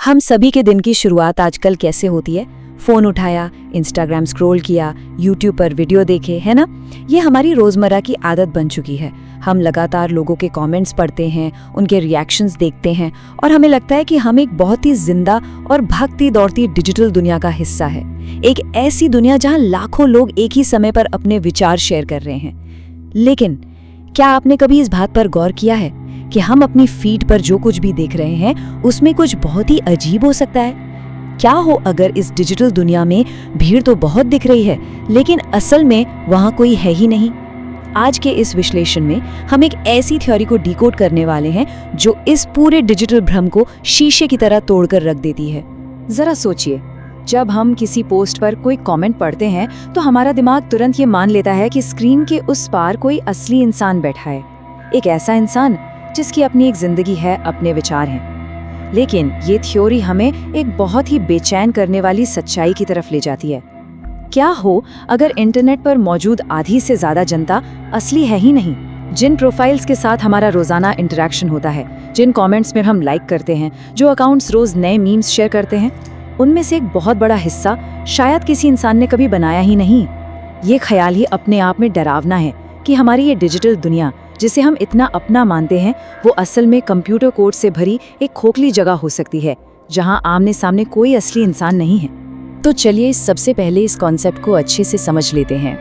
हम सभी के दिन की शुरुआत आजकल कैसे होती है? फोन उठाया, इंस्टाग्राम स्क्रॉल किया, यूट्यूब पर वीडियो देखे, है ना? ये हमारी रोजमर्रा की आदत बन चुकी है। हम लगातार लोगों के कमेंट्स पढ़ते हैं, उनके रिएक्शंस देखते हैं और हमें लगता है कि हम एक बहुत ही जिंदा और भागती दौड़ती डिजिटल दुनिया का हिस्सा है। एक ऐसी दुनिया जहां लाखों लोग एक ही समय पर अपने विचार शेयर कर रहे हैं। लेकिन क्या आपने कभी इस बात पर गौर किया है कि हम अपनी फीड पर जो कुछ भी देख रहे हैं उसमें कुछ बहुत ही अजीब हो सकता है? क्या हो अगर इस डिजिटल दुनिया में भीड़ तो बहुत दिख रही है, लेकिन असल में वहां कोई है ही नहीं? आज के इस विश्लेषण में हम एक ऐसी थ्योरी को डिकोड करने वाले हैं जो इस पूरे डिजिटल भ्रम को शीशे की तरह तोड़कर रख देती है। जरा सोचिए, जब हम किसी पोस्ट पर कोई कमेंट पढ़ते हैं तो हमारा दिमाग तुरंत ये मान लेता है कि स्क्रीन के उस पार कोई असली इंसान बैठा है, एक ऐसा इंसान जिसकी अपनी एक जिंदगी है, अपने विचार हैं। लेकिन ये थ्योरी हमें एक बहुत ही बेचैन करने वाली सच्चाई की तरफ ले जाती है। क्या हो अगर इंटरनेट पर मौजूद आधी से ज्यादा जनता असली है ही नहीं? जिन प्रोफाइल्स के साथ हमारा रोजाना इंटरेक्शन होता है, जिन कमेंट्स में हम लाइक करते हैं, जो अकाउंट्स रोज नए मीम्स शेयर करते हैं, उनमें से एक बहुत बड़ा हिस्सा शायद किसी इंसान ने कभी बनाया ही नहीं। ये ख्याल ही अपने आप में डरावना है कि हमारी ये डिजिटल दुनिया जिसे हम इतना अपना मानते हैं, वो असल में कंप्यूटर कोड से भरी एक खोखली जगह हो सकती है जहां आमने सामने कोई असली इंसान नहीं है। तो चलिए सबसे पहले इस कॉन्सेप्ट को अच्छे से समझ लेते हैं।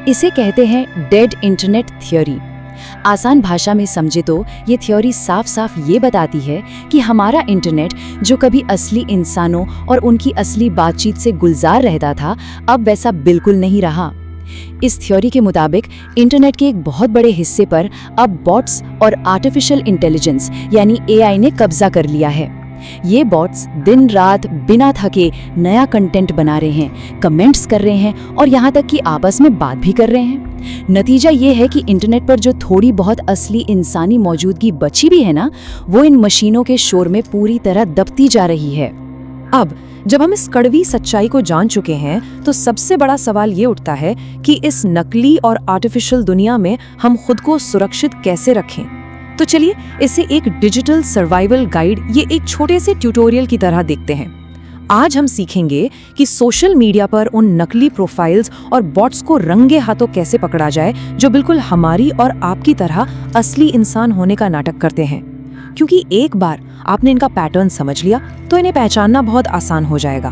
इसे कहते हैं डेड इंटरनेट थ्योरी। आसान भाषा में समझे तो ये थ्योरी साफ साफ ये बताती है कि हमारा इंटरनेट जो कभी असली इंसानों और उनकी असली बातचीत से गुलजार रहता था, अब वैसा बिल्कुल नहीं रहा। इस थ्योरी के मुताबिक इंटरनेट के एक बहुत बड़े हिस्से पर अब बॉट्स और आर्टिफिशियल इंटेलिजेंस यानी एआई ने कब्जा कर लिया है। ये बॉट्स दिन रात बिना थके नया कंटेंट बना रहे हैं, कमेंट्स कर रहे हैं और यहाँ तक कि आपस में बात भी कर रहे हैं। नतीजा ये है कि इंटरनेट पर जो थोड़ी बहुत असली इंसानी मौजूदगी बची भी है ना, वो इन मशीनों के शोर में पूरी तरह दबती जा रही है। अब जब हम इस कड़वी सच्चाई को जान चुके हैं तो सबसे बड़ा सवाल ये उठता है कि इस नकली और आर्टिफिशियल दुनिया में हम खुद को सुरक्षित कैसे रखें। तो चलिए इसे एक डिजिटल सर्वाइवल गाइड, ये एक छोटे से ट्यूटोरियल की तरह देखते हैं। आज हम सीखेंगे कि सोशल मीडिया पर उन नकली प्रोफाइल्स और बॉट्स को रंगे हाथों कैसे पकड़ा जाए जो बिल्कुल हमारी और आपकी तरह असली इंसान होने का नाटक करते हैं। क्योंकि एक बार आपने इनका पैटर्न समझ लिया तो इन्हें पहचानना बहुत आसान हो जाएगा।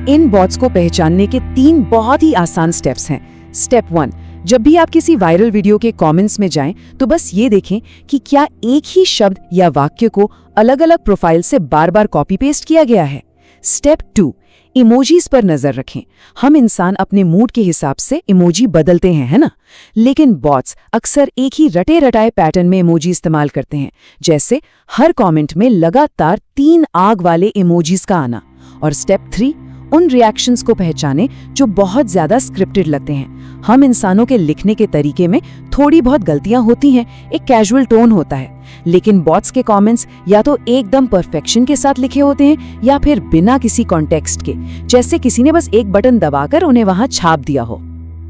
इन बॉट्स को पहचानने के 3 बहुत ही आसान स्टेप्स हैं। स्टेप 1, जब भी आप किसी वायरल वीडियो के कमेंट्स में जाएं तो बस ये देखें कि क्या एक ही शब्द या वाक्य को अलग-अलग प्रोफाइल से बार-बार कॉपी पेस्ट किया गया है। स्टेप 2, इमोजीज पर नजर रखें। हम इंसान अपने मूड के हिसाब से इमोजी बदलते हैं, है ना? लेकिन बॉट्स अक्सर एक ही रटे रटाए पैटर्न में इमोजी इस्तेमाल करते हैं, जैसे हर कमेंट में लगातार 3 आग वाले इमोजीज का आना। और स्टेप 3, उन रिएक्शंस को पहचाने जो बहुत ज्यादा स्क्रिप्टेड लगते हैं। हम इंसानों के लिखने के तरीके में थोड़ी बहुत गलतियां होती हैं, एक कैजुअल टोन होता है, लेकिन बॉट्स के कमेंट्स या तो एकदम परफेक्शन के साथ लिखे होते हैं या फिर बिना किसी कॉन्टेक्स्ट के, जैसे किसी ने बस एक बटन दबाकर उन्हें वहां छाप दिया हो।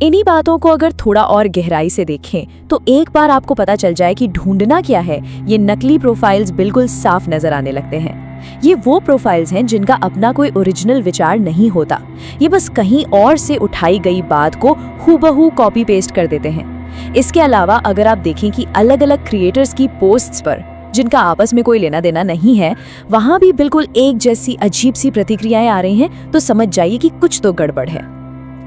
इन्हीं बातों को अगर थोड़ा और गहराई से देखें तो एक बार आपको पता चल जाए कि ढूंढना क्या है, ये नकली प्रोफाइल्स बिल्कुल साफ नजर आने लगते हैं। ये वो प्रोफाइल्स हैं जिनका अपना कोई ओरिजिनल विचार नहीं होता, ये बस कहीं और से उठाई गई बात को हूबहू कॉपी पेस्ट कर देते हैं। इसके अलावा अगर आप देखें कि अलग अलग क्रिएटर्स की पोस्ट्स पर जिनका आपस में कोई लेना देना नहीं है, वहां भी बिल्कुल एक जैसी अजीब सी प्रतिक्रियाएं आ रही हैं, तो समझ जाइए कि कुछ तो गड़बड़ है।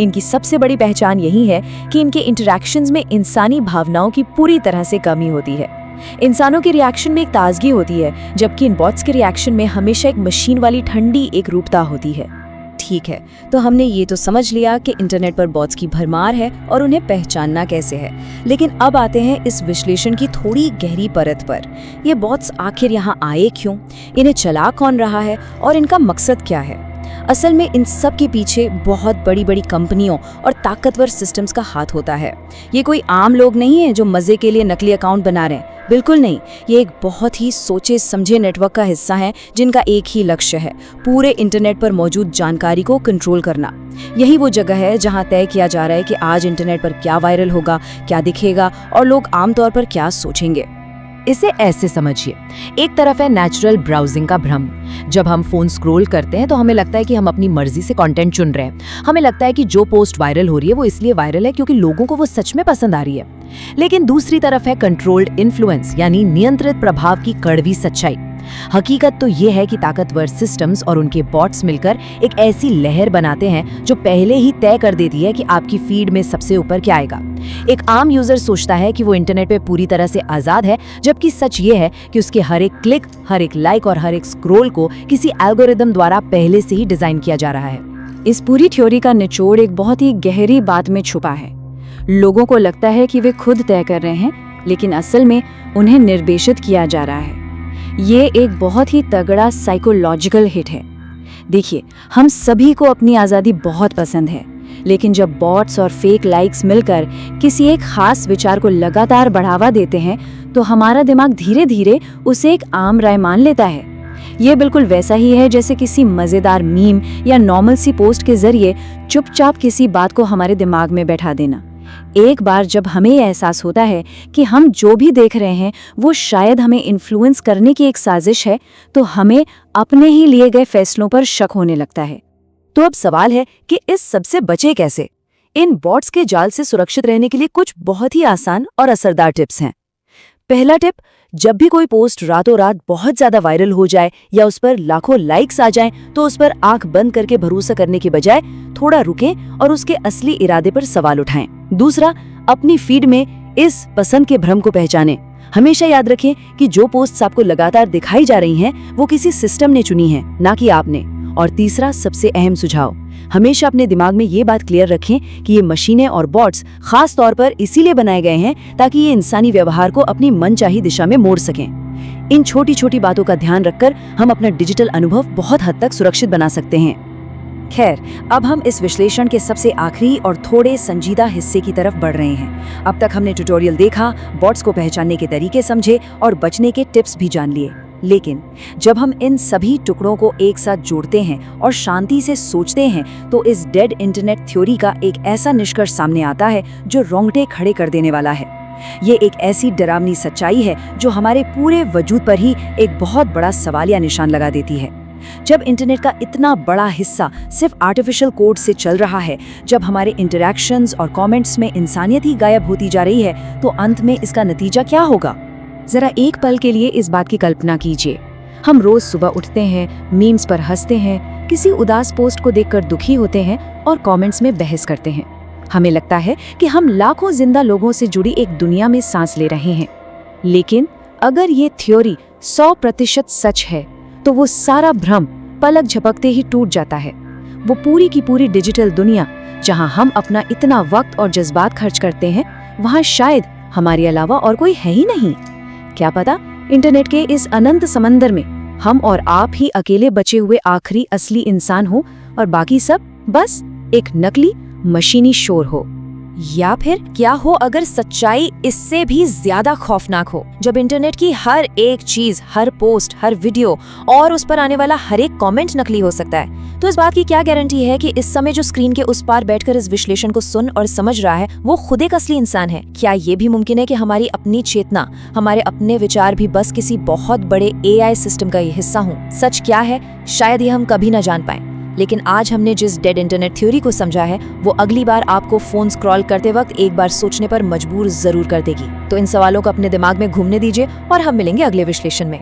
इनकी सबसे बड़ी पहचान यही है कि इनके इंटरैक्शंस में इंसानी भावनाओं की पूरी तरह से कमी होती है। इंसानों के रिएक्शन में एक ताजगी होती है, जबकि इन बॉट्स के रिएक्शन में हमेशा एक मशीन वाली ठंडी एक रूपता होती है। ठीक है, तो हमने ये तो समझ लिया कि इंटरनेट पर बॉट्स की भरमार है और उन्हें पहचानना कैसे है। लेकिन अब आते हैं इस विश्लेषण की थोड़ी गहरी परत पर। ये बॉट्स आखिर यहाँ आए क्यों, इन्हें चला कौन रहा है और इनका मकसद क्या है? असल में इन सब के पीछे बहुत बड़ी बड़ी कंपनियों और ताकतवर सिस्टम्स का हाथ होता है। ये कोई आम लोग नहीं है जो मजे के लिए नकली अकाउंट बना रहे हैं, बिल्कुल नहीं। ये एक बहुत ही सोचे समझे नेटवर्क का हिस्सा है जिनका एक ही लक्ष्य है, पूरे इंटरनेट पर मौजूद जानकारी को कंट्रोल करना। यही वो जगह है जहां तय किया जा रहा है कि आज इंटरनेट पर क्या वायरल होगा, क्या दिखेगा और लोग आमतौर पर क्या सोचेंगे। इसे ऐसे समझिए, एक तरफ है नेचुरल ब्राउजिंग का भ्रम। जब हम फोन स्क्रॉल करते हैं तो हमें लगता है कि हम अपनी मर्जी से कंटेंट चुन रहे हैं। हमें लगता है कि जो पोस्ट वायरल हो रही है वो इसलिए वायरल है क्योंकि लोगों को वो सच में पसंद आ रही है। लेकिन दूसरी तरफ है कंट्रोल्ड इन्फ्लुएंस, यानी नियंत्रित प्रभाव की कड़वी सच्चाई। हकीकत तो ये है कि ताकतवर सिस्टम्स और उनके बॉट्स मिलकर एक ऐसी लहर बनाते हैं जो पहले ही तय कर देती है कि आपकी फीड में सबसे ऊपर क्या आएगा। एक आम यूजर सोचता है कि वो इंटरनेट पे पूरी तरह से आजाद है, जबकि सच ये है कि उसके हर एक क्लिक, हर एक लाइक और हर एक स्क्रॉल को किसी एल्गोरिदम द्वारा पहले से ही डिजाइन किया जा रहा है। इस पूरी थ्योरी का निचोड़ एक बहुत ही गहरी बात में छुपा है। लोगों को लगता है कि वे खुद तय कर रहे हैं, लेकिन असल में उन्हें निर्देशित किया जा रहा है। ये एक बहुत ही तगड़ा साइकोलॉजिकल हिट है। देखिए, हम सभी को अपनी आज़ादी बहुत पसंद है, लेकिन जब बॉट्स और फेक लाइक्स मिलकर किसी एक खास विचार को लगातार बढ़ावा देते हैं तो हमारा दिमाग धीरे धीरे उसे एक आम राय मान लेता है। ये बिल्कुल वैसा ही है जैसे किसी मज़ेदार मीम या नॉर्मल सी पोस्ट के जरिए चुपचाप किसी बात को हमारे दिमाग में बैठा देना। एक बार जब हमें यह एहसास होता है कि हम जो भी देख रहे हैं वो शायद हमें इन्फ्लुएंस करने की एक साजिश है, तो हमें अपने ही लिए गए फैसलों पर शक होने लगता है। तो अब सवाल है कि इस सबसे बचे कैसे? इन बॉट्स के जाल से सुरक्षित रहने के लिए कुछ बहुत ही आसान और असरदार टिप्स हैं। पहला टिप, जब भी कोई पोस्ट रातों रात बहुत ज्यादा वायरल हो जाए या उस पर लाखों लाइक्स आ जाएं, तो उस पर आंख बंद करके भरोसा करने के बजाय थोड़ा रुकें और उसके असली इरादे पर सवाल उठाएं। दूसरा, अपनी फीड में इस पसंद के भ्रम को पहचानें। हमेशा याद रखें कि जो पोस्ट्स आपको लगातार दिखाई जा रही हैं, वो किसी सिस्टम ने चुनी है, ना कि आपने। और तीसरा, सबसे अहम सुझाव, हमेशा अपने दिमाग में ये बात क्लियर रखें कि ये मशीनें और बॉट्स खास तौर पर इसीलिए बनाए गए हैं ताकि ये इंसानी व्यवहार को अपनी मनचाही दिशा में मोड़ सकें। इन छोटी छोटी बातों का ध्यान रखकर हम अपना डिजिटल अनुभव बहुत हद तक सुरक्षित बना सकते हैं। खैर, अब हम इस विश्लेषण के सबसे आखिरी और थोड़े संजीदा हिस्से की तरफ बढ़ रहे हैं। अब तक हमने ट्यूटोरियल देखा, बॉट्स को पहचानने के तरीके समझे और बचने के टिप्स भी जान लिए। लेकिन जब हम इन सभी टुकड़ों को एक साथ जोड़ते हैं और शांति से सोचते हैं तो इस डेड इंटरनेट थ्योरी का एक ऐसा निष्कर्ष सामने आता है जो रोंगटे खड़े कर देने वाला है। ये एक ऐसी डरावनी सच्चाई है जो हमारे पूरे वजूद पर ही एक बहुत बड़ा सवालिया निशान लगा देती है। जब इंटरनेट का इतना बड़ा हिस्सा सिर्फ आर्टिफिशियल कोड से चल रहा है, जब हमारे इंटरैक्शंस और कमेंट्स में इंसानियत ही गायब होती जा रही है, तो अंत में इसका नतीजा क्या होगा? जरा एक पल के लिए इस बात की कल्पना कीजिए। हम रोज सुबह उठते हैं, मीम्स पर हंसते हैं, किसी उदास पोस्ट को देखकर दुखी होते हैं और कमेंट्स में बहस करते हैं। हमें लगता है कि हम लाखों जिंदा लोगों से जुड़ी एक दुनिया में सांस ले रहे हैं। लेकिन अगर ये थ्योरी 100% सच है, तो वो सारा भ्रम पलक झपकते ही टूट जाता है। वो पूरी की पूरी डिजिटल दुनिया जहां हम अपना इतना वक्त और जज्बात खर्च करते हैं, वहां शायद हमारे अलावा और कोई है ही नहीं। क्या पता इंटरनेट के इस अनंत समंदर में हम और आप ही अकेले बचे हुए आखिरी असली इंसान हो और बाकी सब बस एक नकली मशीनी शोर हो। या फिर क्या हो अगर सच्चाई इससे भी ज्यादा खौफनाक हो, जब इंटरनेट की हर एक चीज, हर पोस्ट, हर वीडियो और उस पर आने वाला हर एक कमेंट नकली हो सकता है। तो इस बात की क्या गारंटी है कि इस समय जो स्क्रीन के उस पार बैठकर इस विश्लेषण को सुन और समझ रहा है वो खुद एक असली इंसान है? क्या ये भी मुमकिन है कि हमारी अपनी चेतना, हमारे अपने विचार भी बस किसी बहुत बड़े AI सिस्टम का ही हिस्सा हों? सच क्या है, शायद ये हम कभी ना जान पाए। लेकिन आज हमने जिस डेड इंटरनेट थ्योरी को समझा है, वो अगली बार आपको फोन स्क्रॉल करते वक्त एक बार सोचने पर मजबूर जरूर कर देगी। तो इन सवालों को अपने दिमाग में घूमने दीजिए और हम मिलेंगे अगले विश्लेषण में।